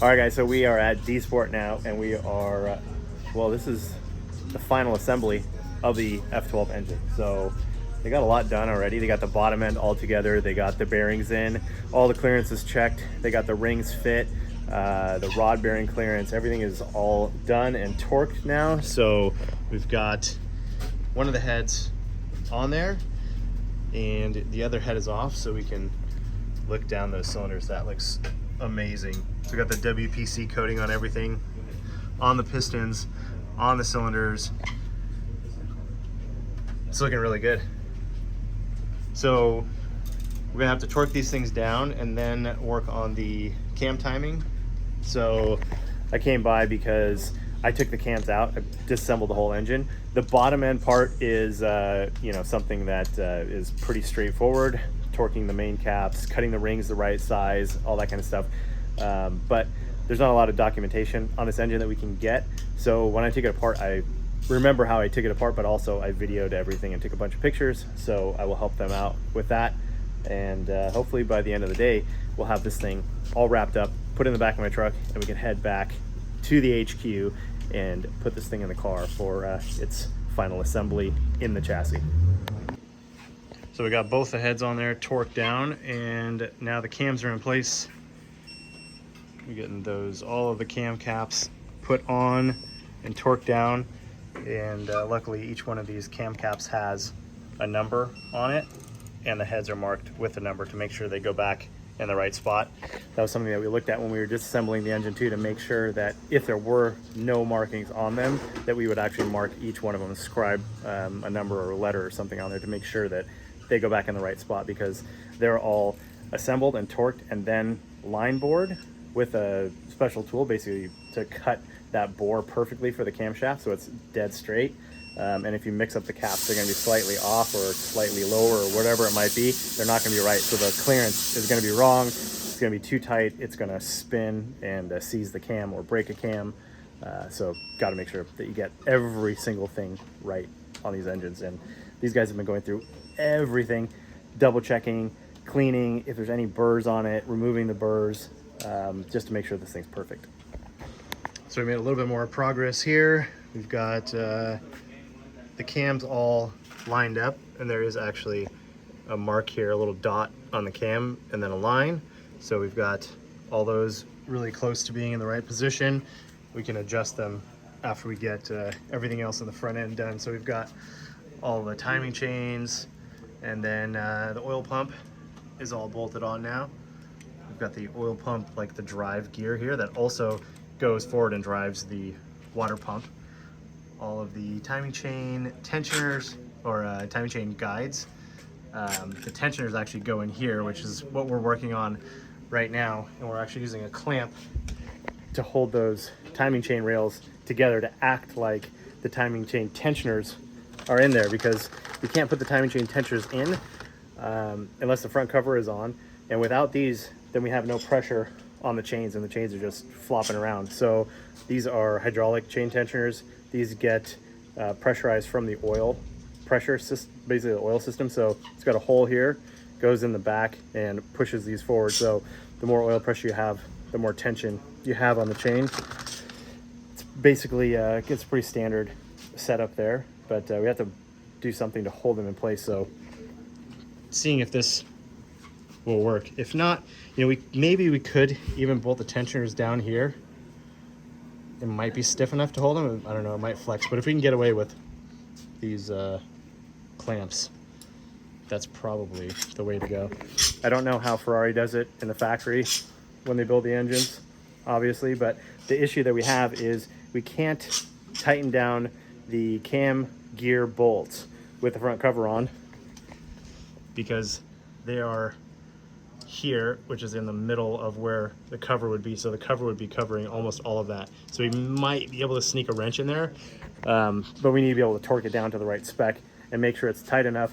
All right, guys, so we are at D Sport now, and we are, well, this is the final assembly of the F12 engine. So they got a lot done already. They got the bottom end all together. They got the bearings in, all the clearances checked. They got the rings fit, the rod bearing clearance. Everything is all done and torqued now. So we've got one of the heads on there, and the other head is off, so we can look down those cylinders. That looks amazing. So we got the WPC coating on everything, on the pistons, on the cylinders. It's looking really good. So we're gonna have to torque these things down and then work on the cam timing. So I came by because I took the cams out, I disassembled the whole engine. The bottom end part is something that is pretty straightforward. Torquing the main caps, cutting the rings the right size, all that kind of stuff. But there's not a lot of documentation on this engine that we can get. So when I take it apart, I remember how I took it apart, but also I videoed everything and took a bunch of pictures. So I will help them out with that. And hopefully by the end of the day, we'll have this thing all wrapped up, put in the back of my truck, and we can head back to the HQ and put this thing in the car for its final assembly in the chassis. So we got both the heads on there torqued down, and now the cams are in place. We're getting all of the cam caps put on and torqued down, and luckily each one of these cam caps has a number on it, and the heads are marked with the number to make sure they go back in the right spot. That was something that we looked at when we were disassembling the engine too, to make sure that if there were no markings on them, that we would actually mark each one of them, scribe a number or a letter or something on there to make sure that they go back in the right spot, because they're all assembled and torqued and then line bored with a special tool basically to cut that bore perfectly for the camshaft so it's dead straight. And if you mix up the caps, they're going to be slightly off or slightly lower or whatever it might be. They're not going to be right. So the clearance is going to be wrong. It's going to be too tight. It's going to spin and seize the cam or break a cam. So got to make sure that you get every single thing right on these engines. And these guys have been going through everything, double checking, cleaning, if there's any burrs on it, removing the burrs, just to make sure this thing's perfect. So we made a little bit more progress here. We've got the cams all lined up, and there is actually a mark here, a little dot on the cam, and then a line. So we've got all those really close to being in the right position. We can adjust them after we get everything else on the front end done. So we've got all the timing chains, and then the oil pump is all bolted on now. We've got the oil pump, like the drive gear here, that also goes forward and drives the water pump. All of the timing chain tensioners, or timing chain guides. The tensioners actually go in here, which is what we're working on right now. And we're actually using a clamp to hold those timing chain rails together to act like the timing chain tensioners are in there, because you can't put the timing chain tensioners in unless the front cover is on. And without these, then we have no pressure on the chains, and the chains are just flopping around. So these are hydraulic chain tensioners. These get pressurized from the oil pressure system, basically the oil system. So it's got a hole here, goes in the back and pushes these forward. So the more oil pressure you have, the more tension you have on the chain. It's basically it's pretty standard setup there, but we have to do something to hold them in place. So seeing if this will work. If not, maybe we could even bolt the tensioners down here. It might be stiff enough to hold them. I don't know, it might flex, but if we can get away with these clamps, that's probably the way to go. I don't know how Ferrari does it in the factory when they build the engines, obviously, but the issue that we have is we can't tighten down the cam gear bolts with the front cover on, because they are here, which is in the middle of where the cover would be. So the cover would be covering almost all of that. So we might be able to sneak a wrench in there, but we need to be able to torque it down to the right spec and make sure it's tight enough,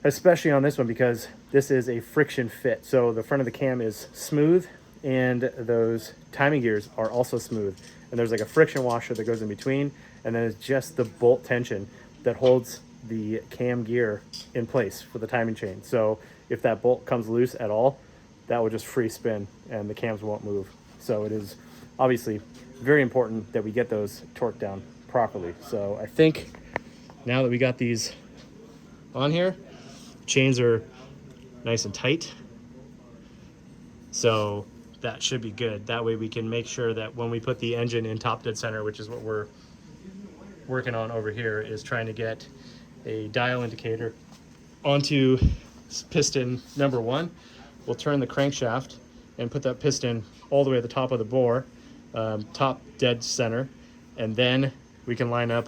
especially on this one, because this is a friction fit. So the front of the cam is smooth, and those timing gears are also smooth. And there's like a friction washer that goes in between, and then it's just the bolt tension that holds the cam gear in place for the timing chain. So if that bolt comes loose at all, that will just free spin and the cams won't move. So it is obviously very important that we get those torqued down properly. So I think now that we got these on here, chains are nice and tight. So that should be good. That way we can make sure that when we put the engine in top dead center, which is what we're working on over here, is trying to get a dial indicator onto piston number 1. We'll turn the crankshaft and put that piston all the way at the top of the bore, top dead center, and then we can line up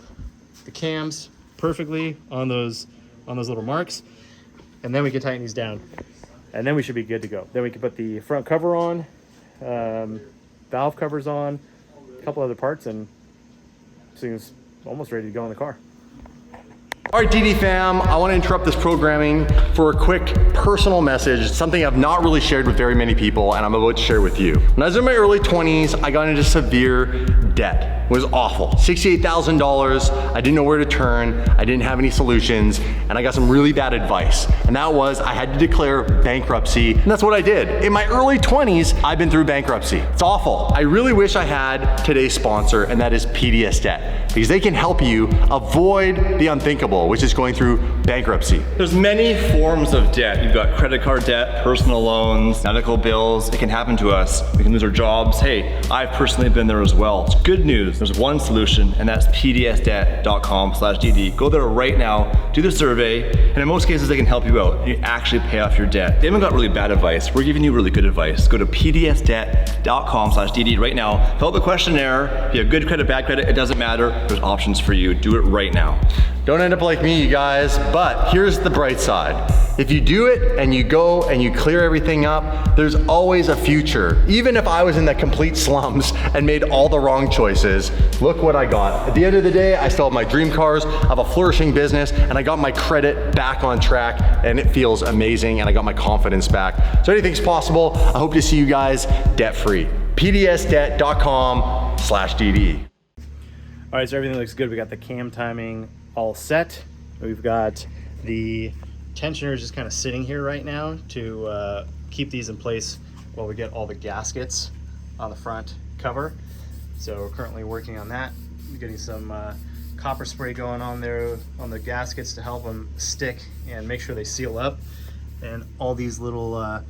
the cams perfectly on those little marks, and then we can tighten these down, and then we should be good to go. Then we can put the front cover on, valve covers on, a couple other parts, and this thing's almost ready to go in the car. All right, DD fam, I want to interrupt this programming for a quick personal message, something I've not really shared with very many people, and I'm about to share with you. When I was in my early 20s, I got into severe debt. It was awful. $68,000, I didn't know where to turn, I didn't have any solutions, and I got some really bad advice. And that was, I had to declare bankruptcy, and that's what I did. In my early 20s, I've been through bankruptcy. It's awful. I really wish I had today's sponsor, and that is PDS Debt, because they can help you avoid the unthinkable, which is going through bankruptcy. There's many forms of debt. You've got credit card debt, personal loans, medical bills. It can happen to us. We can lose our jobs. Hey, I've personally been there as well. It's good news. There's one solution, and that's pdsdebt.com/DD. Go there right now, do the survey, and in most cases they can help you out. You actually pay off your debt. They haven't got really bad advice. We're giving you really good advice. Go to pdsdebt.com/DD right now. Fill out the questionnaire. If you have good credit, bad credit, it doesn't matter. There's options for you. Do it right now. Don't end up like me, you guys, but here's the bright side. If you do it and you go and you clear everything up, there's always a future. Even if I was in the complete slums and made all the wrong choices, look what I got. At the end of the day, I still have my dream cars, I have a flourishing business, and I got my credit back on track, and it feels amazing, and I got my confidence back. So anything's possible. I hope to see you guys debt-free. pdsdebt.com/DD. All right, so everything looks good. We got the cam timing all set. We've got the tensioners just kind of sitting here right now to keep these in place while we get all the gaskets on the front cover. So we're currently working on that. We're getting some copper spray going on there on the gaskets to help them stick and make sure they seal up. And all these little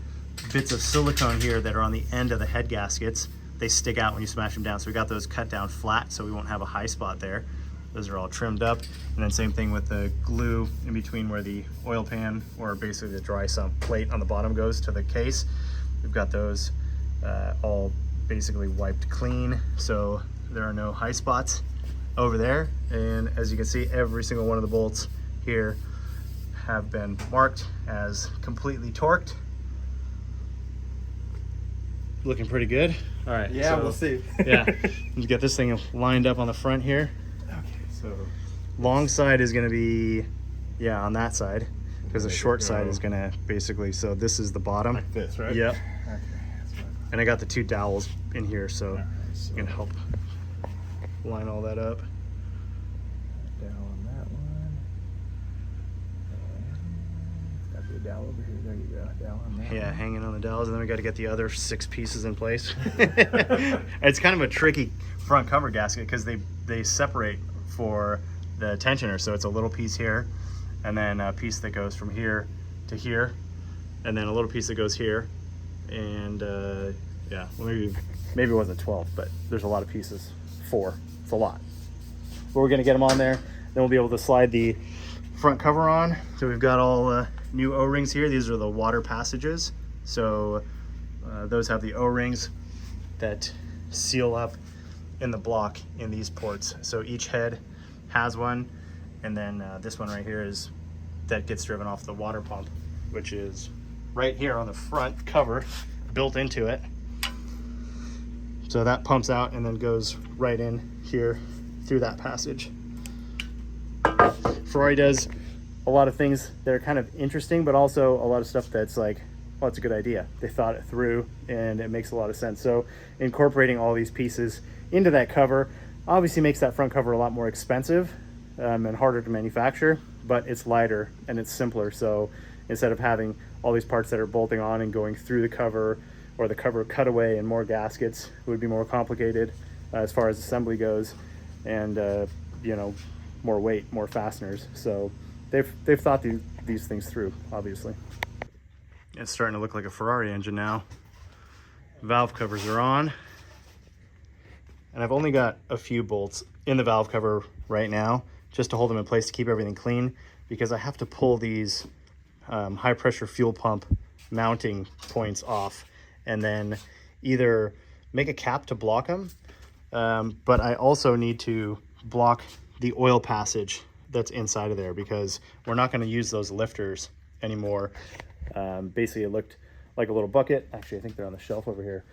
bits of silicone here that are on the end of the head gaskets, they stick out when you smash them down. So we got those cut down flat so we won't have a high spot there. Those are all trimmed up. And then same thing with the glue in between where the oil pan, or basically the dry sump plate on the bottom, goes to the case. We've got those all basically wiped clean, so there are no high spots over there. And as you can see, every single one of the bolts here have been marked as completely torqued. Looking pretty good. All right. Yeah, so, we'll see. Yeah, let's get this thing lined up on the front here. So Long side is going to be, yeah, on that side, because the short side is going to basically, so this is the bottom. like this, right? Yep. Okay. That's fine. And I got the 2 dowels in here, so All right, so you can help line all that up. Dowel on that one. And got the dowel over here. There you go. Dowel on that. Yeah, hanging on the dowels, and then we got to get the other 6 pieces in place. It's kind of a tricky front cover gasket because they separate for the tensioner, so it's a little piece here, and then a piece that goes from here to here, and then a little piece that goes here, and yeah, well, maybe it wasn't 12, but there's a lot of pieces. 4, it's a lot. But we're gonna get them on there, then we'll be able to slide the front cover on. So we've got all new O-rings here. These are the water passages, so those have the O-rings that seal up in the block in these ports. So each head has one, and then this one right here is that gets driven off the water pump, which is right here on the front cover, built into it. So that pumps out and then goes right in here through that passage. Ferrari does a lot of things that are kind of interesting, but also a lot of stuff that's like, oh, it's a good idea. They thought it through and it makes a lot of sense. So incorporating all these pieces into that cover obviously makes that front cover a lot more expensive and harder to manufacture, but it's lighter and it's simpler. So instead of having all these parts that are bolting on and going through the cover or the cover cutaway and more gaskets would be more complicated as far as assembly goes, and you know, more weight, more fasteners. So they've thought these things through, obviously. It's starting to look like a Ferrari engine now. Valve covers are on, and I've only got a few bolts in the valve cover right now just to hold them in place to keep everything clean, because I have to pull these high pressure fuel pump mounting points off and then either make a cap to block them, but I also need to block the oil passage that's inside of there, because we're not going to use those lifters anymore. Basically it looked like a little bucket. Actually, I think they're on the shelf over here.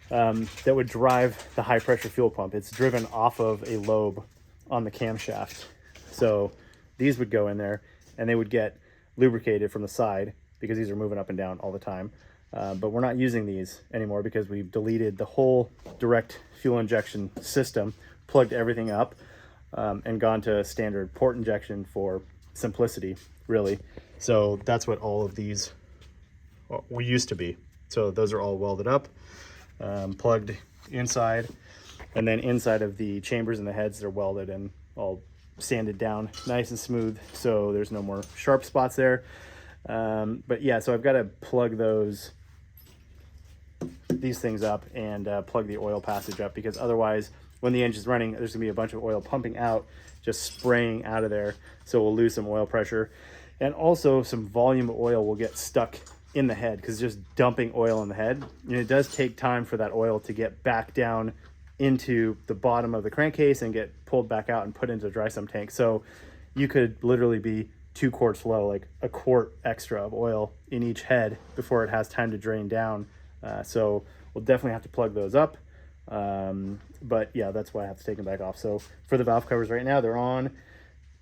That would drive the high pressure fuel pump. It's driven off of a lobe on the camshaft. So these would go in there and they would get lubricated from the side, because these are moving up and down all the time. But we're not using these anymore because we've deleted the whole direct fuel injection system, plugged everything up, and gone to standard port injection for simplicity, really. So that's what all of these we used to be. So those are all welded up, plugged inside, and then inside of the chambers and the heads, they're welded and all sanded down nice and smooth, so there's no more sharp spots there. But yeah, so I've got to plug these things up and plug the oil passage up, because otherwise when the engine's running, there's gonna be a bunch of oil pumping out, just spraying out of there. So we'll lose some oil pressure, and also some volume of oil will get stuck in the head, because just dumping oil in the head, and it does take time for that oil to get back down into the bottom of the crankcase and get pulled back out and put into a dry sump tank. So you could literally be 2 quarts low, like a quart extra of oil in each head before it has time to drain down. So we'll definitely have to plug those up. But yeah, that's why I have to take them back off. So for the valve covers right now, they're on,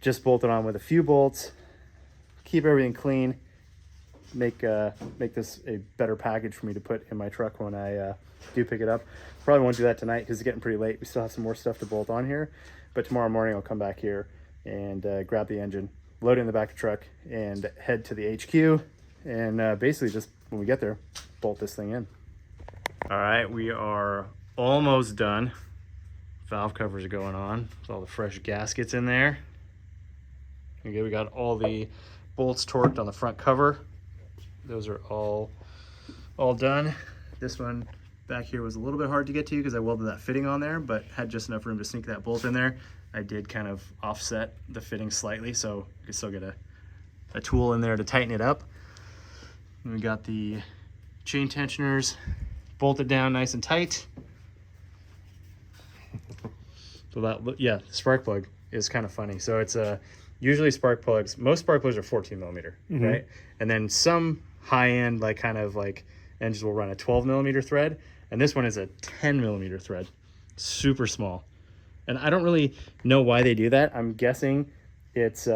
just bolted on with a few bolts, keep everything clean, make this a better package for me to put in my truck when I do pick it up. Probably won't do that tonight because it's getting pretty late. We still have some more stuff to bolt on here, but tomorrow morning I'll come back here and grab the engine, load it in the back of the truck, and head to the HQ, and basically just when we get there, bolt this thing in. All right, we are almost done. Valve covers are going on. There's all the fresh gaskets in there. Okay, we got all the bolts torqued on the front cover. Those are all done. This one back here was a little bit hard to get to because I welded that fitting on there, but had just enough room to sneak that bolt in there. I did kind of offset the fitting slightly, so you can still get a tool in there to tighten it up. And we got the chain tensioners bolted down nice and tight. So that, yeah, spark plug is kind of funny. So it's usually spark plugs, most spark plugs are 14 millimeter, right? And then some high end, like kind of like engines will run a 12 millimeter thread, and this one is a 10 millimeter thread, super small. And I don't really know why they do that. I'm guessing it's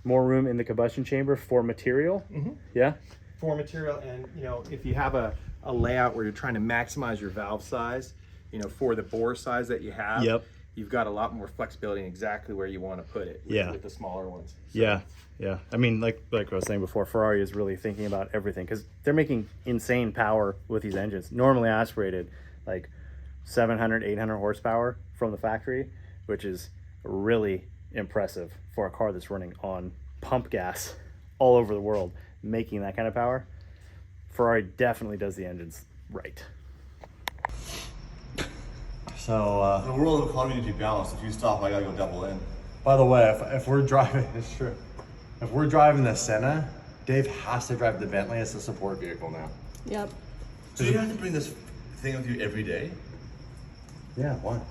more room in the combustion chamber for material. Yeah. For material, and you know, if you have a layout where you're trying to maximize your valve size, you know, for the bore size that you have, you've got a lot more flexibility in exactly where you want to put it with the smaller ones. So. Yeah. I mean, like I was saying before, Ferrari is really thinking about everything because they're making insane power with these engines. Normally aspirated, like 700, 800 horsepower from the factory, which is really impressive for a car that's running on pump gas all over the world, making that kind of power. Ferrari definitely does the engines right. So the world of economy to be balanced. If you stop, I gotta go double in. by the way, if we're driving, it's true. If we're driving the Senna, Dave has to drive the Bentley as a support vehicle now. Yep. So you have to bring this thing with you every day? Yeah, why?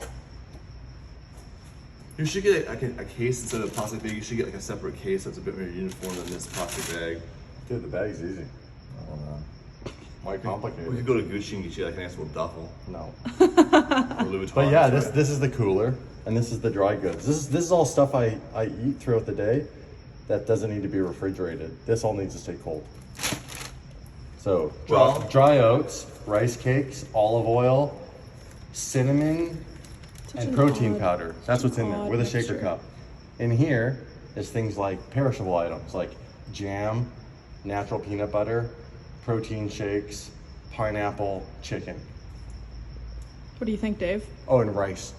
You should get like a case instead of a plastic bag. You should get like a separate case that's a bit more uniform than this plastic bag. Dude, the bag's easy. I don't know. Why complicate We it? could go to Gucci and get you like a nice little duffel. No. Or Louis Vuitton. But yeah, this is the cooler, and this is the dry goods. This is all stuff I eat throughout the day that doesn't need to be refrigerated. This all needs to stay cold. So dry oats, rice cakes, olive oil, cinnamon, and protein powder. That's what's in there with a shaker cup. In here is things like perishable items like jam, natural peanut butter, protein shakes, pineapple, chicken. What do you think, Dave? Oh, and rice.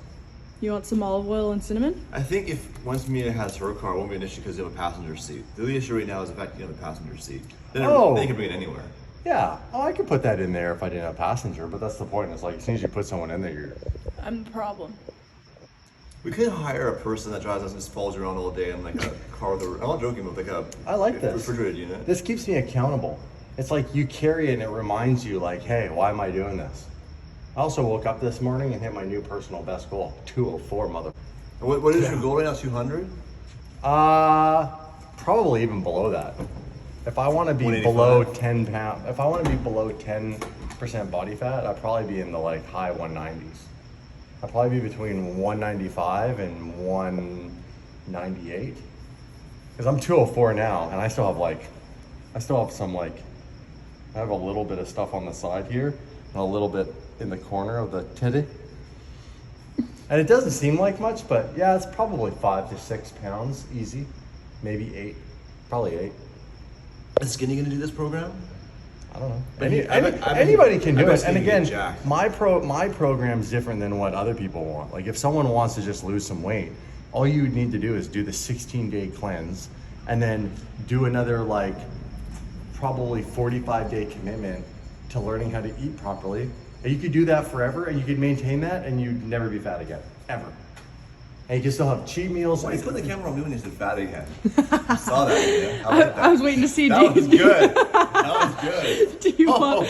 You want some olive oil and cinnamon? I think if once Mia has her car, it won't be an issue because you have a passenger seat. The only issue right now is the fact that you have a passenger seat. Then they can bring it anywhere. Yeah, oh, I could put that in there if I didn't have a passenger, but that's the point. It's like as soon as you put someone in there, you're... I'm the problem. We could hire a person that drives us and just follows around all day in like a car with a, I'm not joking, but like a I like this. refrigerated unit. This keeps me accountable. It's like you carry it and it reminds you like, hey, why am I doing this? I also woke up this morning and hit my new personal best goal, 204, mother. What is your goal right now, 200? Probably even below that. If I want to be 185? below 10 pounds, if I want to be below 10% body fat, I'd probably be in the like high 190s. I'd probably be between 195 and 198. Because I'm 204 now, and I still have some like, I have a little bit of stuff on the side here, and a little bit in the corner of the titty. And it doesn't seem like much, but yeah, it's probably 5 to 6 pounds, easy. Maybe 8, probably 8. Is Skinny gonna do this program? I don't know. But Anybody can do I it. And again, jacked. my program's different than what other people want. Like if someone wants to just lose some weight, all you need to do is do the 16-day cleanse and then do another like probably 45-day commitment to learning how to eat properly. And you could do that forever and you could maintain that and you'd never be fat again, ever. And you can still have cheat meals. Why you put the camera on me when you said fat again? I saw that. Yeah. I like that. I was waiting to see. That was good. That was good. Do you want?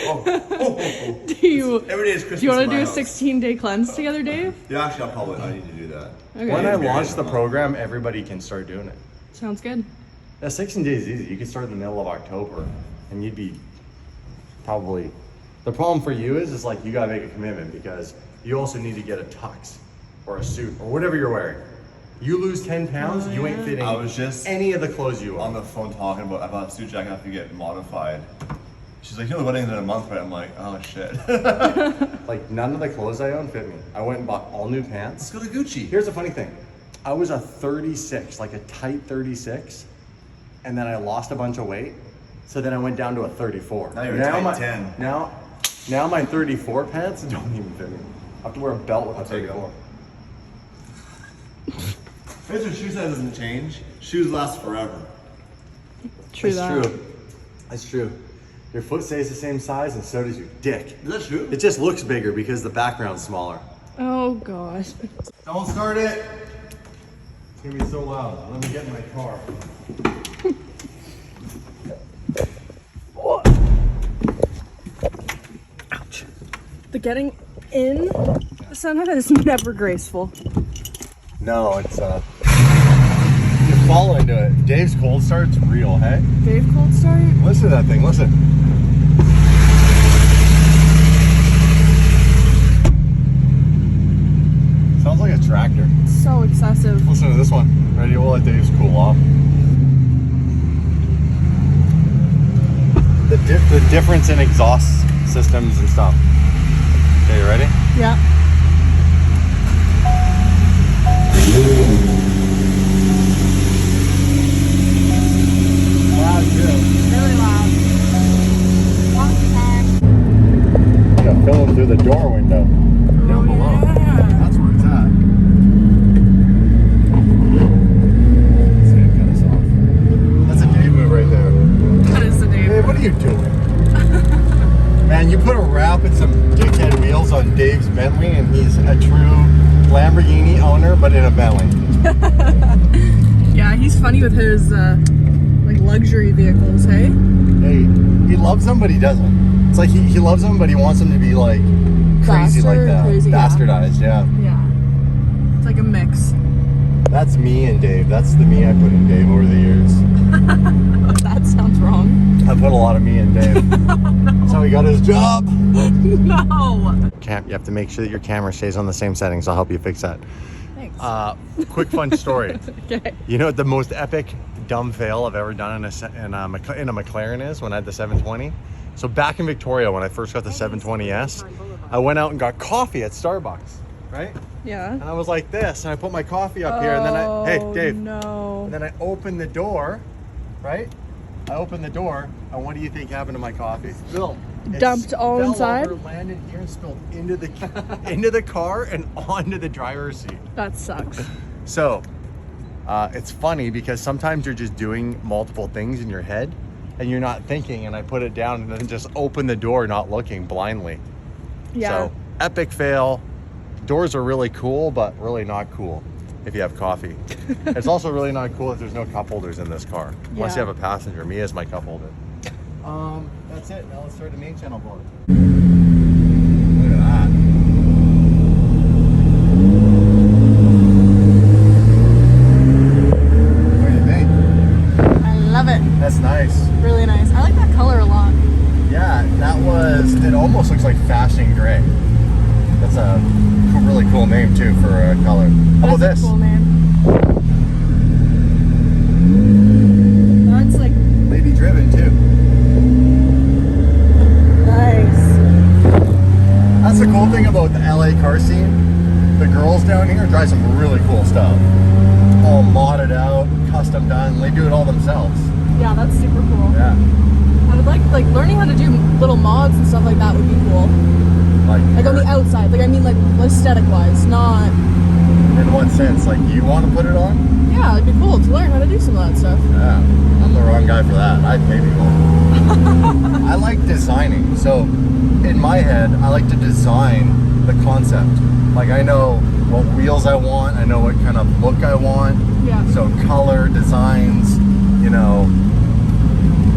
Do you? Every day is Christmas. Do you want in to my do a house. 16-day cleanse together, Dave? Yeah, actually, I need to do that. Okay. When I Yeah, launch the yeah. program, everybody can start doing it. Sounds good. Yeah, 16 days is easy. You could start in the middle of October and you'd be probably, the problem for you is like you gotta make a commitment because you also need to get a tux or a suit or whatever you're wearing. You lose 10 pounds, you ain't fitting I was just any of the clothes you on want. the phone talking about I bought a suit jacket I have to get modified. She's like, you know, the wedding's in a month, right? I'm like, oh shit. Like none of the clothes I own fit me. I went and bought all new pants. Let's go to Gucci. Here's the funny thing. I was a 36, like a tight 36, and then I lost a bunch of weight. So then I went down to a 34. Now you're a tight 10. Now my 34 pants don't even fit me. I have to wear a belt with a take it. 34. Here's your shoe size doesn't change. Shoes last forever. True It's that. true. It's true. Your foot stays the same size and so does your dick. Is that true? It just looks bigger because the background's smaller. Oh gosh. Don't start it. It's gonna be so loud. Let me get in my car. Ouch. The getting in the sauna is never graceful. No, it's you fall into it. Dave's cold start's real, hey? Dave cold start? Listen to that thing, listen. Sounds like a tractor. So excessive. Listen to this one. Ready? We'll let Dave's cool off. The difference in exhaust systems and stuff. Okay, you ready? Yeah. Loud too. Really loud. You got film through the door window. Down below. That's where it's at. Let's see, cut us off. That's a Dave move right there. That is the Dave. Dave, what are you doing? Man, you put a wrap and some dickhead wheels on Dave's Bentley and he's a true Lamborghini owner, but in a Bentley. Yeah, he's funny with his like luxury vehicles, hey? Hey, he loves them, but he doesn't. It's like he loves them, but he wants them to be like crazy like that. Crazy, yeah. Bastardized, yeah. Yeah. It's like a mix. That's me and Dave. That's the me I put in Dave over the years. That sounds wrong. I put a lot of me in Dave. That's how he got his job. No. You have to make sure that your camera stays on the same settings. I'll help you fix that. Thanks. Quick fun story. Okay. You know what the most epic dumb fail I've ever done in a McLaren is? When I had the 720. So back in Victoria, when I first got the 720S, I went out and got coffee at Starbucks, right? Yeah. And I was like this, and I put my coffee up here, and then hey, Dave. No. And then I opened the door, right? I opened the door, and what do you think happened to my coffee? Spilled. Dumped all inside? Over, landed here and spilled into the car and onto the driver's seat. That sucks. So, it's funny because sometimes you're just doing multiple things in your head and you're not thinking, and I put it down and then just open the door not looking blindly. Yeah. So, epic fail. Doors are really cool, but really not cool if you have coffee. It's also really not cool if there's no cup holders in this car, unless you Yeah. have a passenger. Me as my cup holder. That's it. Now let's start the main channel vlog. Look at that. What do you think? I love it. That's nice. Really nice. I like that color a lot. Yeah, it almost looks like fashion gray. That's a really cool name too for a color. How about That's this? a cool name. That's like Lady driven too. nice. That's the cool thing about the LA car scene. The girls down here drive some really cool stuff. All modded out, custom done. They do it all themselves. Yeah, that's super cool. Yeah. I would like learning how to do little mods and stuff like that would be cool. Like on the outside. Like I mean like aesthetic wise, not. In what sense? Like you want to put it on? Yeah, it'd be cool to learn how to do some of that stuff. Yeah. I'm the wrong guy for that. I'd pay people. I like designing. So in my head, I like to design the concept. Like I know what wheels I want. I know what kind of look I want. Yeah. So color, designs, you know,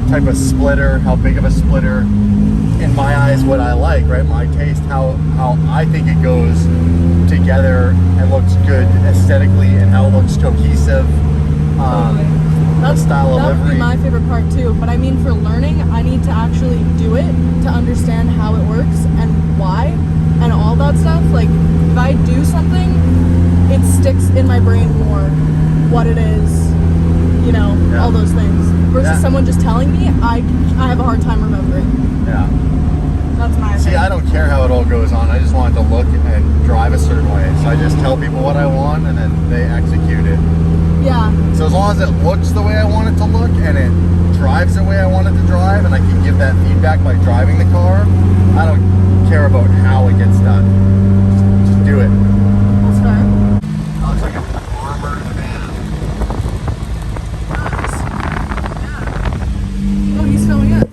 type of splitter, how big of a splitter. In my eyes, what I like, right? My taste, how I think it goes together and looks good aesthetically, and how it looks cohesive. The style of That would livery. be my favorite part too. But I mean, for learning, I need to actually do it to understand how it works and why and all that stuff. Like, if I do something, it sticks in my brain more what it is, you know, Yeah. all those things. Versus Yeah. someone just telling me, I have a hard time remembering. Yeah. That's my See, I don't care how it all goes on. I just want it to look and drive a certain way. So I just tell people what I want, and then they execute it. Yeah. So as long as it looks the way I want it to look, and it drives the way I want it to drive, and I can give that feedback by driving the car, I don't care about how it gets done. Just do it. That's fair. That looks like an armored van. Oh, he's filming us.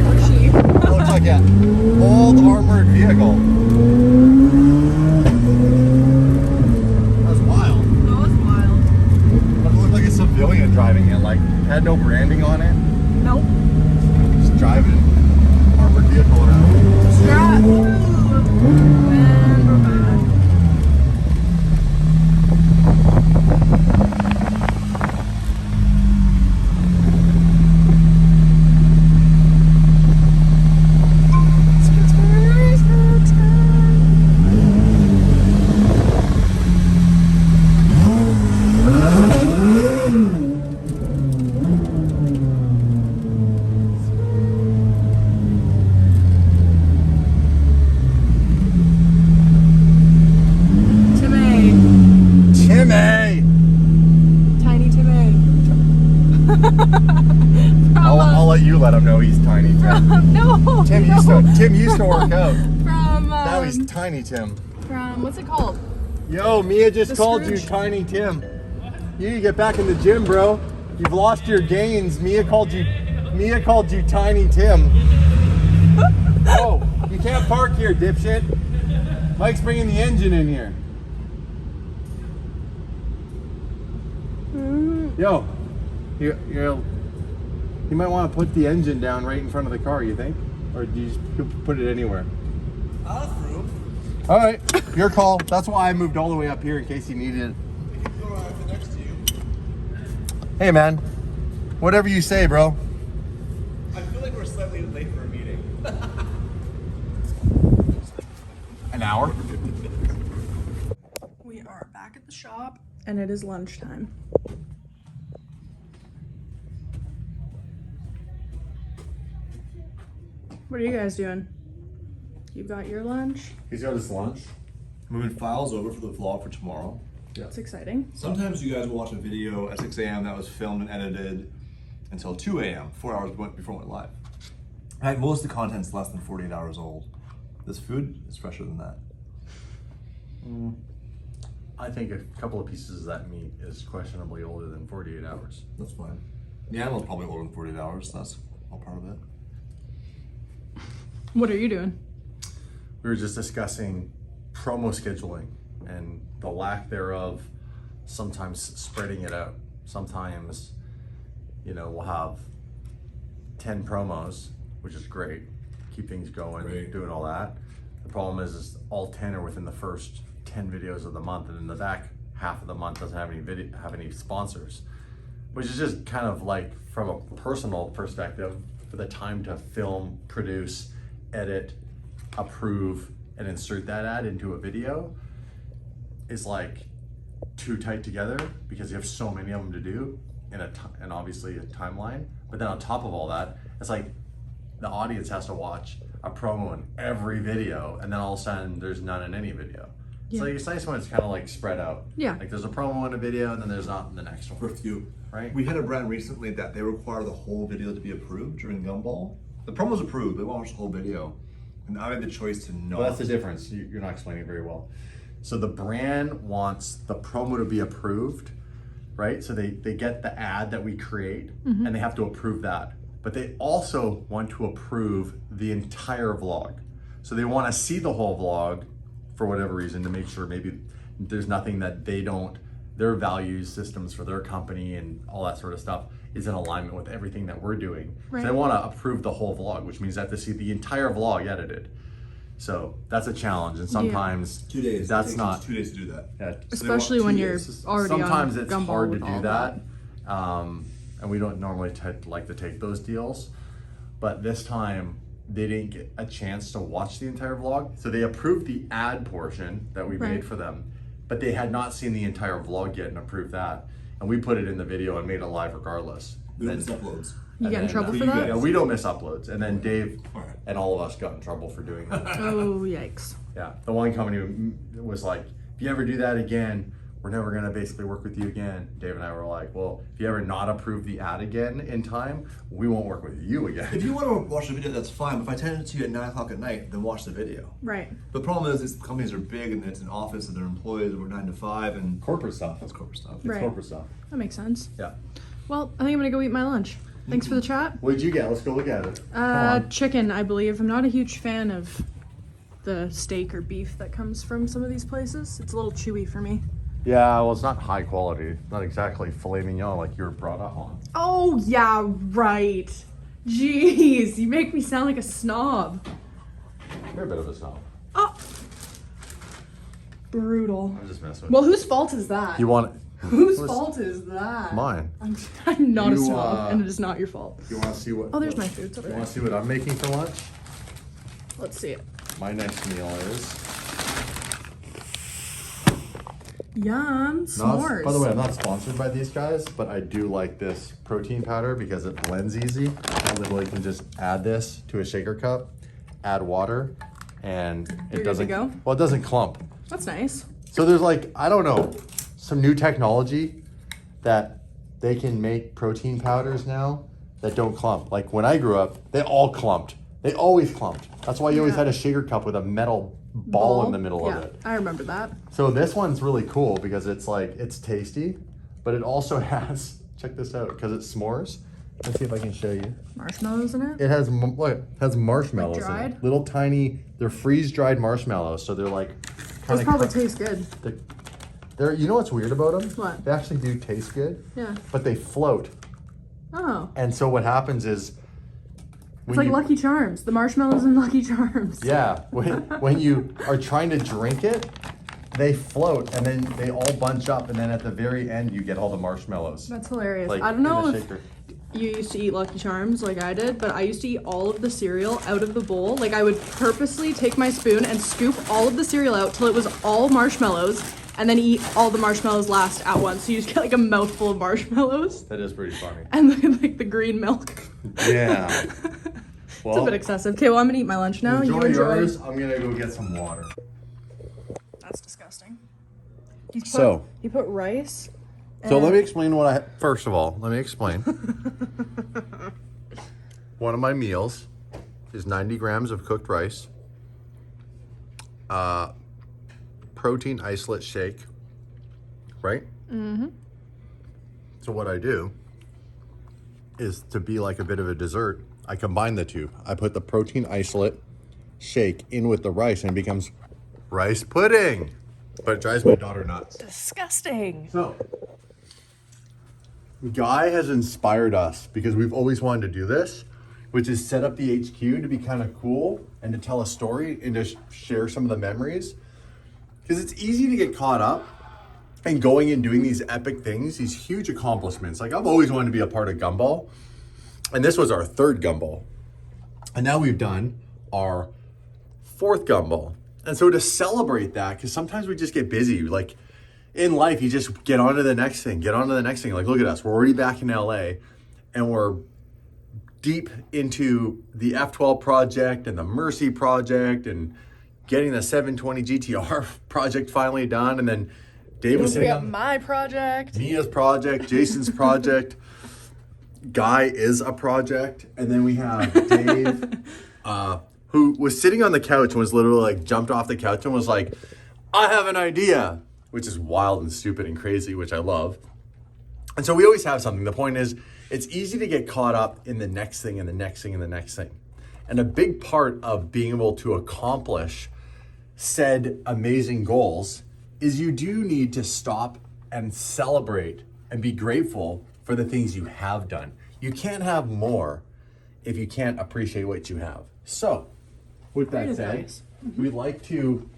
Or she. That looks like an old armored vehicle. That's wild. That was wild. It looked like a civilian driving it, like had no branding on it. Nope. Just driving armored vehicle around. Strat. And we're back. Timmy! Tiny Timmy. I'll let you let him know he's Tiny Tim. No. Tim used to work out. From Now he's Tiny Tim. from what's it called? Yo, Mia just The called Scrooge. you Tiny Tim. You need to get back in the gym, bro. You've lost your gains. Mia called you Tiny Tim. Oh, you can't park here, dipshit. Mike's bringing the engine in here. Yo, you might want to put the engine down right in front of the car, you think? Or do you just put it anywhere? I'll have room. All right, your call. That's why I moved all the way up here in case you needed it. Next to you. Hey, man. Whatever you say, bro. I feel like we're slightly late for a meeting. An hour? We are back at the shop and it is lunchtime. What are you guys doing? You got your lunch? He's got his lunch. Moving files over for the vlog for tomorrow. That's exciting. Sometimes you guys will watch a video at 6 a.m. that was filmed and edited until 2 a.m., 4 hours before it went live. And most of the content's less than 48 hours old. This food is fresher than that. I think a couple of pieces of that meat is questionably older than 48 hours. That's fine. The animal's probably older than 48 hours. That's all part of it. What are you doing? We were just discussing promo scheduling and the lack thereof, sometimes spreading it out. Sometimes, you know, we'll have 10 promos, which is great. Keep things going, doing all that. The problem is all 10 are within the first 10 videos of the month, and in the back half of the month doesn't have any sponsors, which is just kind of like, from a personal perspective, for the time to film, produce, edit, approve, and insert that ad into a video is like too tight together, because you have so many of them to do and obviously a timeline. But then on top of all that, it's like the audience has to watch a promo in every video, and then all of a sudden there's none in any video. Yeah. So it's nice when it's kind of like spread out. Yeah. Like there's a promo in a video, and then there's not in the next one. For a few. Right? We had a brand recently that they require the whole video to be approved during Gumball. The promo's approved, they want to watch the whole video. And I had the choice to not. Well, that's the difference. You're not explaining it very well. So the brand wants the promo to be approved, right? So they get the ad that we create, and they have to approve that. But they also want to approve the entire vlog. So they want to see the whole vlog for whatever reason, to make sure maybe there's nothing that their values systems for their company and all that sort of stuff is in alignment with everything that we're doing. Right. So they want to approve the whole vlog, which means they have to see the entire vlog edited. So that's a challenge, and sometimes 2 days. That's it takes not 2 days to do that. Yeah, Especially when you're already sometimes on it's Gumball hard to with all do that, and we don't normally like to take those deals. But this time they didn't get a chance to watch the entire vlog, so they approved the ad portion that we made for them, but they had not seen the entire vlog yet and approved that, and we put it in the video and made it live regardless. We don't miss uploads. You get in trouble for you that? Yeah, we don't miss uploads, and then Dave Alright. and all of us got in trouble for doing that. Oh, yikes. Yeah, the one company was like, if you ever do that again, we're never gonna basically work with you again. Dave and I were like, well, if you ever not approve the ad again in time, we won't work with you again. If you want to watch the video, that's fine. But if I tell it to you at 9 o'clock at night, then watch the video. Right. The problem is, these companies are big, and it's an office, and their employees work 9 to 5, and Corporate stuff. that's corporate stuff. Right. Corporate stuff. That makes sense. Yeah. Well, I think I'm gonna go eat my lunch. Thanks for the chat. What did you get? Let's go look at it. Come on. Chicken, I believe. I'm not a huge fan of the steak or beef that comes from some of these places. It's a little chewy for me. Yeah, well, it's not high quality. Not exactly filet mignon like you were brought up on. Oh, yeah, right. Jeez, you make me sound like a snob. You're a bit of a snob. Oh. Brutal. I'm just messing with Well, whose fault is that? you. Want Whose fault is that? mine? I'm not a You, snob, and it is not your fault. You want to see what? Oh, there's my food. It's over You there. want to see what I'm making for lunch? Let's see it. My next meal is. Yum, s'mores. By the way, I'm not sponsored by these guys, but I do like this protein powder because it blends easy. I literally can just add this to a shaker cup, add water, and You're it good to doesn't. go? Well, it doesn't clump. That's nice. So there's like, I don't know, some new technology that they can make protein powders now that don't clump. Like when I grew up, they all clumped. They always clumped. That's why you always Yeah. had a shaker cup with a metal ball in the middle yeah, of it. I remember that. So this one's really cool because it's like, it's tasty, but it also has, check this out, because it's s'mores. Let's see if I can show you. Marshmallows in it? It has, look, it has marshmallows in dried? it. Little tiny, they're freeze-dried marshmallows. So they're like, Those kinda probably cr- taste good. they're, you know what's weird about them? What? They actually do taste good, Yeah. but they float. Oh. And so what happens is, It's like Lucky Charms. The marshmallows in Lucky Charms. yeah, when you are trying to drink it, they float and then they all bunch up, and then at the very end you get all the marshmallows. That's hilarious. Like, I don't know in a if shaker. you used to eat Lucky Charms like I did, but I used to eat all of the cereal out of the bowl. Like I would purposely take my spoon and scoop all of the cereal out till it was all marshmallows, and then eat all the marshmallows last at once. So you just get like a mouthful of marshmallows That is pretty funny. and then, like the green milk. Yeah. It's a bit excessive. Okay, well I'm gonna eat my lunch now. Enjoy You enjoy. yours. I'm gonna go get some water. That's disgusting. So- he put rice So let me explain first of all, let me explain. One of my meals is 90 grams of cooked rice, protein isolate shake, right? Mm-hmm. So what I do is, to be like a bit of a dessert, I combine the two. I put the protein isolate shake in with the rice and it becomes rice pudding. But it drives my daughter nuts. Disgusting. So, Guy has inspired us because we've always wanted to do this, which is set up the HQ to be kind of cool and to tell a story and to share some of the memories. Because it's easy to get caught up and going and doing these epic things, these huge accomplishments. Like, I've always wanted to be a part of Gumball, and this was our third Gumball. And now we've done our fourth Gumball. And so to celebrate that, because sometimes we just get busy, like in life, you just get on to the next thing, Like, look at us, we're already back in LA and we're deep into the F12 project and the Mercy project and getting the 720 GTR project finally done. And then Dave was sitting on my project, Mia's project, Jason's project, Guy is a project. And then we have Dave, who was sitting on the couch and was literally like jumped off the couch and was like, I have an idea, which is wild and stupid and crazy, which I love. And so we always have something. The point is, it's easy to get caught up in the next thing and the next thing and the next thing. And a big part of being able to accomplish said amazing goals is you do need to stop and celebrate and be grateful for the things you have done. You can't have more if you can't appreciate what you have. So, with that said, we'd like to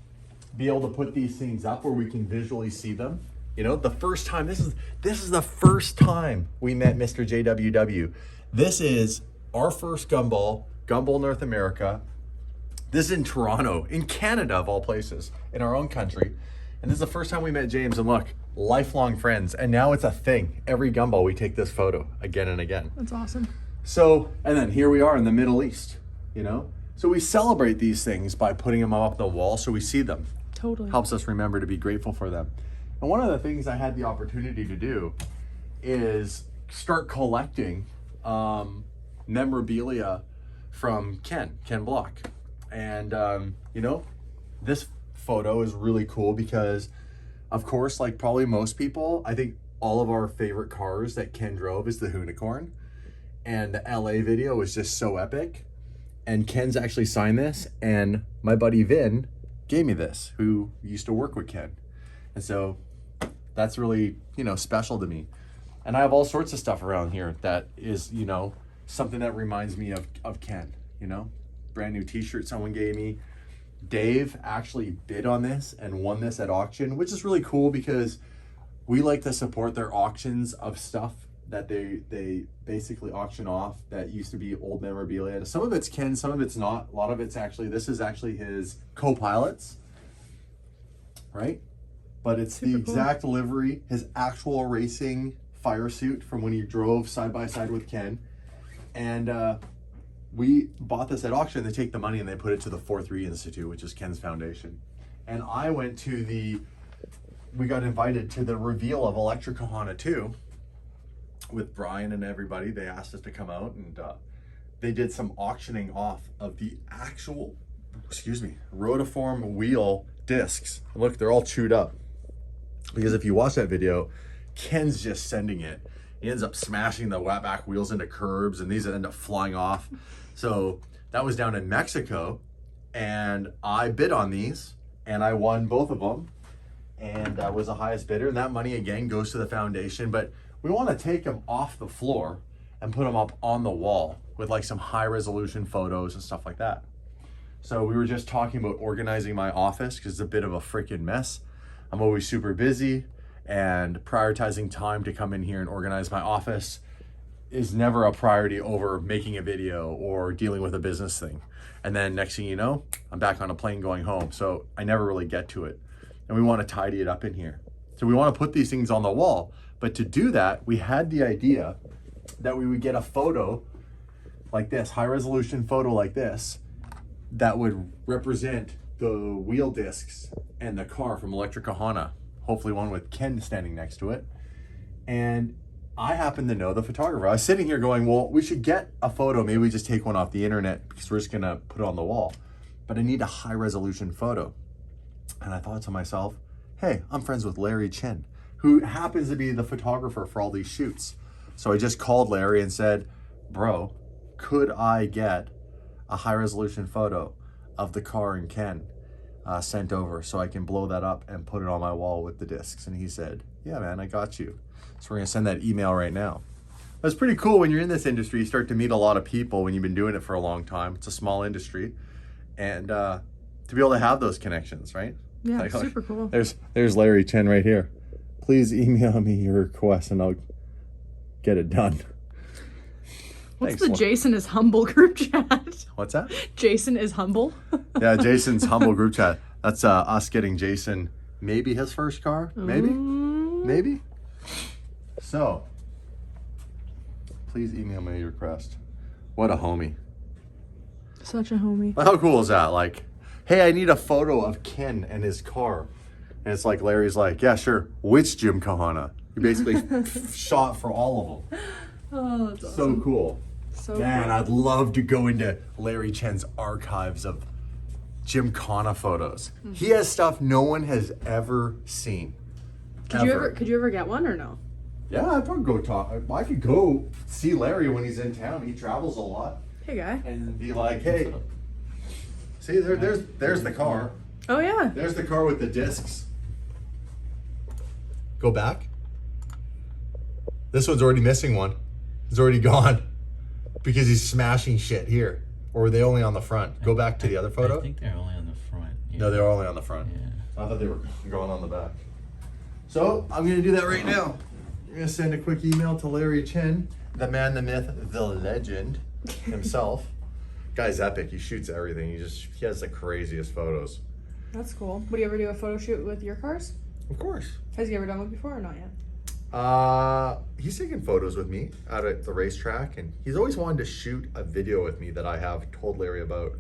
be able to put these things up where we can visually see them. You know, the first time, this is the first time we met Mr. JWW. This is our first Gumball North America. This is in Toronto, in Canada of all places, in our own country. And this is the first time we met James, and look, lifelong friends. And now it's a thing. Every Gumball, we take this photo again and again. That's awesome. So, and then here we are in the Middle East, you know? So we celebrate these things by putting them up the wall so we see them. Totally. Helps us remember to be grateful for them. And one of the things I had the opportunity to do is start collecting memorabilia from Ken Block. And, you know, this photo is really cool because, of course, like probably most people, I think all of our favorite cars that Ken drove is the Hoonicorn. And the LA video was just so epic. And Ken's actually signed this, and my buddy Vin gave me this, who used to work with Ken. And so that's really, you know, special to me. And I have all sorts of stuff around here that is, you know, something that reminds me of Ken, you know? Brand new t-shirt someone gave me. Dave actually bid on this and won this at auction, which is really cool because we like to support their auctions of stuff that they basically auction off that used to be old memorabilia. Some of it's Ken, some of it's not. A lot of it's actually, this is actually his co-pilots, right? But it's the exact livery, his actual racing fire suit from when he drove side by side with Ken. And we bought this at auction. They take the money and they put it to the 4-3 Institute, which is Ken's foundation. And I went to we got invited to the reveal of Electric Kahana 2 with Brian and everybody. They asked us to come out, and they did some auctioning off of the actual, rotiform wheel discs. Look, they're all chewed up. Because if you watch that video, Ken's just sending it. He ends up smashing the back wheels into curbs, and these end up flying off. So that was down in Mexico, and I bid on these, and I won both of them, and I was the highest bidder, and that money again goes to the foundation. But we want to take them off the floor and put them up on the wall with like some high resolution photos and stuff like that. So we were just talking about organizing my office because it's a bit of a freaking mess. I'm always super busy, and prioritizing time to come in here and organize my office is never a priority over making a video or dealing with a business thing. And then next thing you know, I'm back on a plane going home. So I never really get to it. And we want to tidy it up in here. So we want to put these things on the wall. But to do that, we had the idea that we would get a photo like this, high resolution photo like this, that would represent the wheel discs and the car from Electric Kahana. Hopefully one with Ken standing next to it. And I happen to know the photographer. I was sitting here going, well, we should get a photo. Maybe we just take one off the internet because we're just gonna put it on the wall. But I need a high resolution photo. And I thought to myself, hey, I'm friends with Larry Chen, who happens to be the photographer for all these shoots. So I just called Larry and said, bro, could I get a high resolution photo of the car and Ken sent over so I can blow that up and put it on my wall with the discs? And he said, yeah, man, I got you. So we're gonna send that email right now. That's pretty cool. When you're in this industry, you start to meet a lot of people when you've been doing it for a long time. It's a small industry. And to be able to have those connections, right? Yeah, Like, super cool. There's Larry Chen right here. Please email me your request and I'll get it done. What's Thanks, the Jason is humble group chat? What's that? Jason is humble. Yeah, Jason's humble group chat. That's us getting Jason maybe his first car. Maybe. So, please email me your request. What a homie. Such a homie. How cool is that? Like, hey, I need a photo of Ken and his car. And it's like, Larry's like, yeah, sure. Which Jim Kahana? You basically shot for all of them. Oh, that's awesome. So cool. So Man, cool. I'd love to go into Larry Chen's archives of Jim Kahana photos. He has stuff no one has ever seen. Could you ever get one or no? Yeah, I'd probably go talk. I could go see Larry when he's in town. He travels a lot. Hey guy. And be like, hey, see, there's the car. Oh yeah. There's the car with the discs. Go back. This one's already missing one. It's already gone because he's smashing shit here. Or were they only on the front? Go back to the other photo. I think they're only on the front. Yeah. No, they're only on the front. Yeah. I thought they were going on the back. So I'm gonna do that right now. I'm gonna send a quick email to Larry Chen, the man, the myth, the legend himself. Guy's epic. He shoots everything. He has the craziest photos. That's cool. Would you ever do a photo shoot with your cars? Of course. Has he ever done one before or not yet? He's taken photos with me out at the racetrack, and he's always wanted to shoot a video with me that I have told Larry about.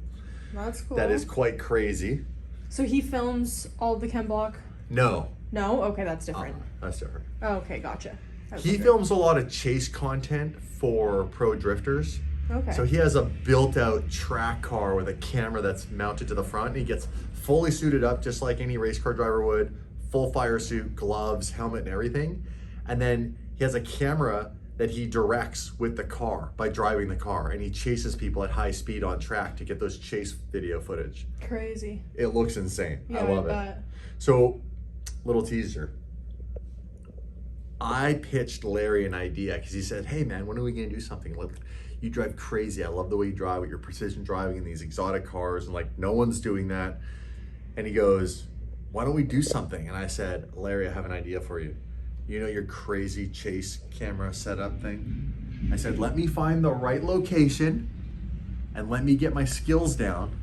That's cool. That is quite crazy. So he films all of the Ken block? No. No? Okay, that's different. That's different. Oh, okay, gotcha. He films a lot of chase content for pro drifters. Okay. So he has a built-out track car with a camera that's mounted to the front, and he gets fully suited up just like any race car driver would, full fire suit, gloves, helmet, and everything. And then he has a camera that he directs with the car by driving the car, and he chases people at high speed on track to get those chase video footage. Crazy. It looks insane. Yeah, I love it. bet. So, little teaser. I pitched Larry an idea because he said, hey man, when are we gonna do something? Look, you drive crazy. I love the way you drive with your precision driving in these exotic cars, and like no one's doing that. And he goes, why don't we do something? And I said, Larry, I have an idea for you. You know your crazy chase camera setup thing? I said, let me find the right location and let me get my skills down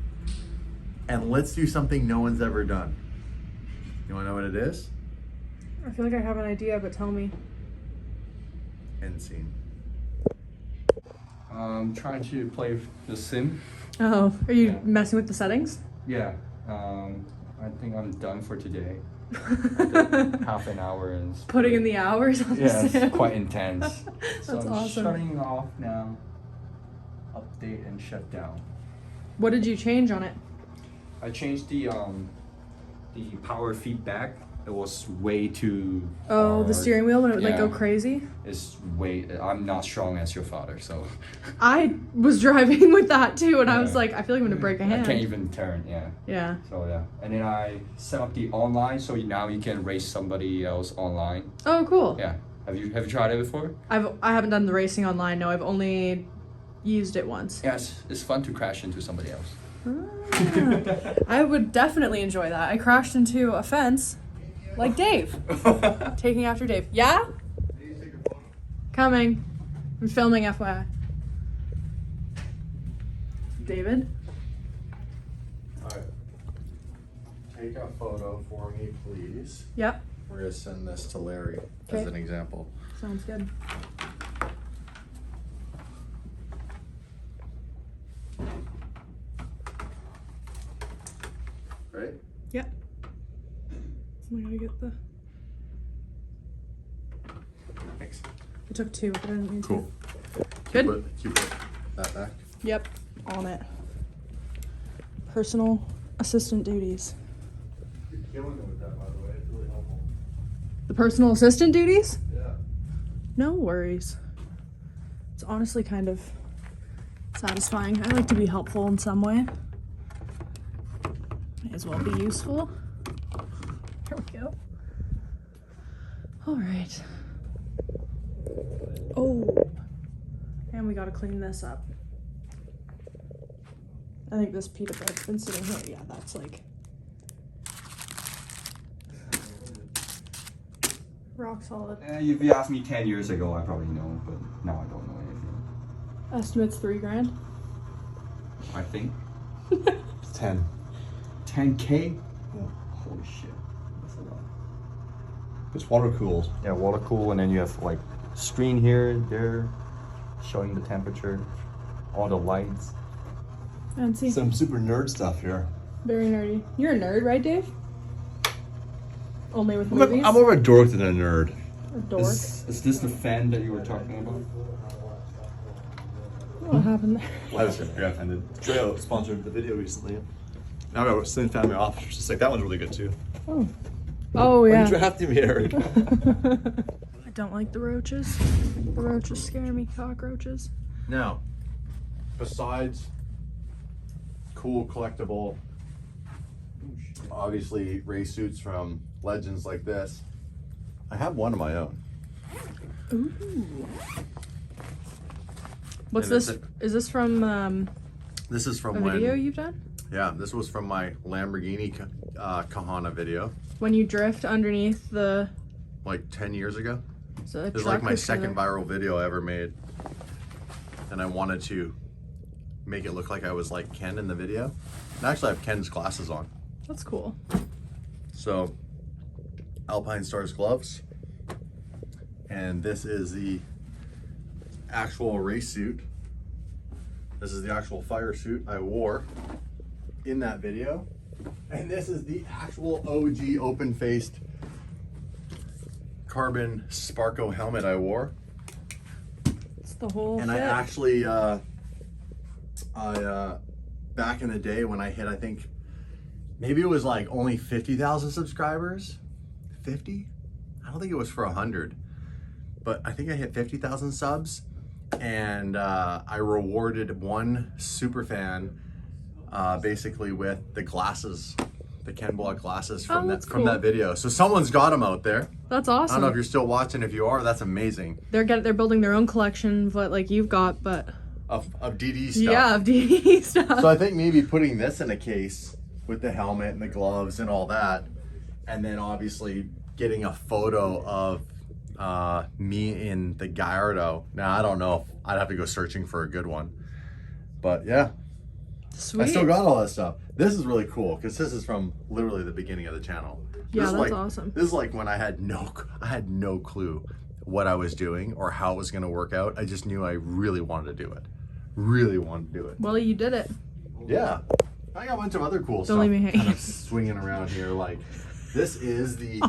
and let's do something no one's ever done. You wanna know what it is? I feel like I have an idea, but tell me. End scene. I'm trying to play the sim. Oh, are you messing with the settings? Yeah. I think I'm done for today. Half an hour and Putting in the hours on the yeah, sim? it's quite intense. So That's I'm awesome. shutting off now. Update and shut down. What did you change on it? I changed the power feedback. It was way too Oh, the hard. steering wheel when it would like Yeah. go crazy? It's way. I'm not strong as your father, so I was driving with that too, and I was Yeah. like, I feel like I'm gonna break a I hand. can't even turn. Yeah. Yeah. So yeah, and then I set up the online, so now you can race somebody else online. Oh, cool. Yeah. Have you tried it before? I haven't done the racing online. No, I've only used it once. Yes, it's fun to crash into somebody else. I would definitely enjoy that. I crashed into a fence, like Dave, taking after Dave. Yeah. Coming. I'm filming, FYI. David. All right. Take a photo for me, please. Yep. We're gonna send this to Larry as Okay. an example. Sounds good. Right? Yep. I gotta get the. Thanks. I took 2, but I didn't mean Cool. to. Good? Keep that back. Yep, on it. Personal assistant duties. You're killing it with that, by the way. It's really helpful. The personal assistant duties? Yeah. No worries. It's honestly kind of satisfying. I like to be helpful in some way. May as well be useful. Here we go. All right. Oh, and we gotta clean this up. I think this pita bread's been sitting here. Yeah, that's like rock solid. If you asked me 10 years ago, I probably know, but now I don't know anything. Estimate's $3,000. I think. 10. 10K? Holy shit. That's a lot. It's water cooled. Yeah, water cool, and then you have like screen here, there, showing the temperature, all the lights. Fancy. Some super nerd stuff here. Very nerdy. You're a nerd, right, Dave? Only with movies? I'm more of a dork than a nerd. A dork. Is this the fan that you were talking about? What happened there? I was got offended. Trail sponsored the video recently. Now I was sitting family office. Just like that one's really good too. Oh. Oh, yeah. You drafted me here. I don't like the roaches. The roaches scare me. Cockroaches. Now, besides cool collectible, obviously race suits from legends like this, I have one of my own. Ooh. What's And this? it's Is this from This is from a when, video you've done? yeah, this was from my Lamborghini Kahana video, When you drift underneath the like 10 years ago. so It was like my second viral video I ever made. And I wanted to make it look like I was like Ken in the video. And actually I have Ken's glasses on. That's cool. So, Alpine Stars gloves. And this is the actual race suit. This is the actual fire suit I wore in that video. And this is the actual OG open-faced carbon Sparko helmet I wore. It's the whole And fit. I actually, back in the day when I hit, I think, maybe it was like only 50,000 subscribers. 50? I don't think it was for 100. But I think I hit 50,000 subs. And I rewarded one super fan basically with the glasses, the Ken Block glasses from that's from that cool. video. So someone's got them out there. That's I don't awesome. know if you're still watching. If you are, that's amazing. They're building their own collection of what like you've got, but Of DD stuff. yeah, of DD stuff. So I think maybe putting this in a case with the helmet and the gloves and all that, and then obviously getting a photo of me in the Gallardo. Now I don't know if I'd have to go searching for a good one, but yeah, Sweet. I still got all that stuff. This is really cool because this is from literally the beginning of the channel. Yeah, This is that's like, awesome. This is like when I had no clue what I was doing or how it was going to work out. I just knew I really wanted to do it. Really wanted to do it. Well, you did it. Yeah. I got a bunch of other cool stuff leave me hanging. kind of swinging around here. Like, this is the,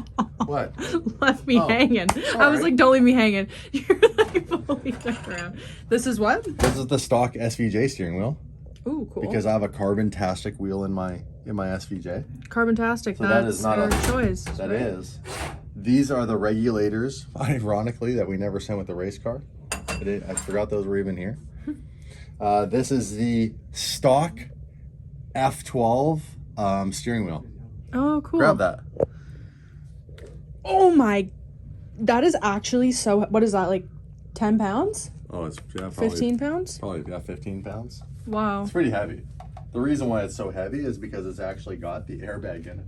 what? Left me Oh, hanging. I was right. like, don't leave me hanging. You're like fully turned around. This is what? This is the stock SVJ steering wheel Ooh, cool. because I have a carbon-tastic wheel in my SVJ. Carbon-tastic. So that That's is not our a choice. That right? is. These are the regulators, ironically, that we never sent with the race car. I forgot those were even here. This is the stock F12 steering wheel. Oh, cool. Grab that. Oh my, that is actually so, what is that, like 10 pounds? Oh, it's probably 15 pounds? Probably got 15 pounds. Wow. It's pretty heavy. The reason why it's so heavy is because it's actually got the airbag in it.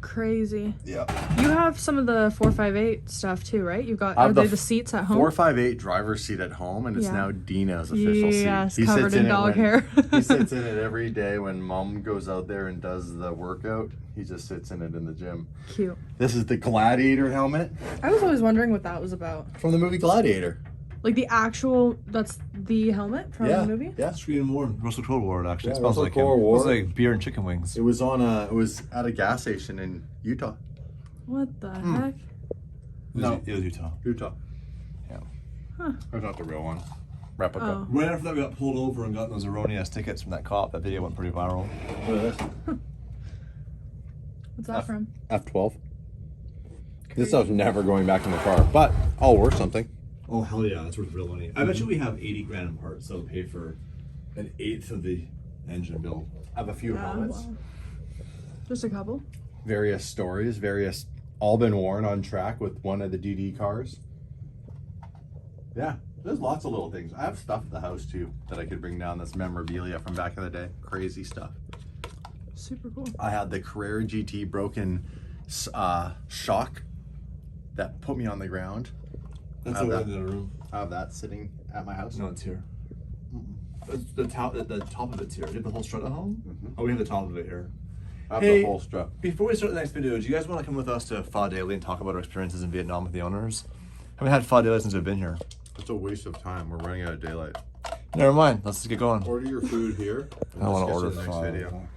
Crazy. Yeah. You have some of the 458 stuff too, right? You've got, I have are the they the seats at home? 458 driver's seat at home, and it's Yeah. now Dina's official Yes, seat. covered in it dog when- hair. He sits in it every day when mom goes out there and does the workout. He just sits in it in the gym. Cute. This is the Gladiator helmet I was always wondering what that was about. from the movie Gladiator. Like the actual, that's the helmet from Yeah, the movie? yeah. Screen Warren, Russell Crowe wore it actually. Yeah, It smells Russell like Crowe him. wore It smells it. like beer and chicken wings. It was it was at a gas station in Utah. What the Hmm. heck? It was Utah. Utah. That's not the real one. Replica. Oh. Right after that, we got pulled over and got those erroneous tickets from that cop. That video went pretty viral. What's that from? F12. This stuff's never going back in the car, but all worth something. Oh hell yeah, that's worth real money. I bet you we have 80 grand in parts that'll pay for an eighth of the engine build. I have a few helmets. Wow. Just a couple. Various stories, all been worn on track with one of the DD cars. Yeah, there's lots of little things. I have stuff at the house too that I could bring down that's memorabilia from back in the day. Crazy stuff. Super cool. I had the Carrera GT broken shock that put me on the ground. That's I have over that- in the room. I have that sitting at my house. No, it's here. The top of it's here. Do you have the whole strut at home? Oh, we have the top of it here. I have Hey, the whole strap. Before we start the next video, do you guys want to come with us to Pha Daily and talk about our experiences in Vietnam with the owners? Haven't had Pha Daily since we've been here. It's a waste of time. We're running out of daylight. Never mind. Let's just get going. Order your food here. I want to Let's get order to the next pho. video.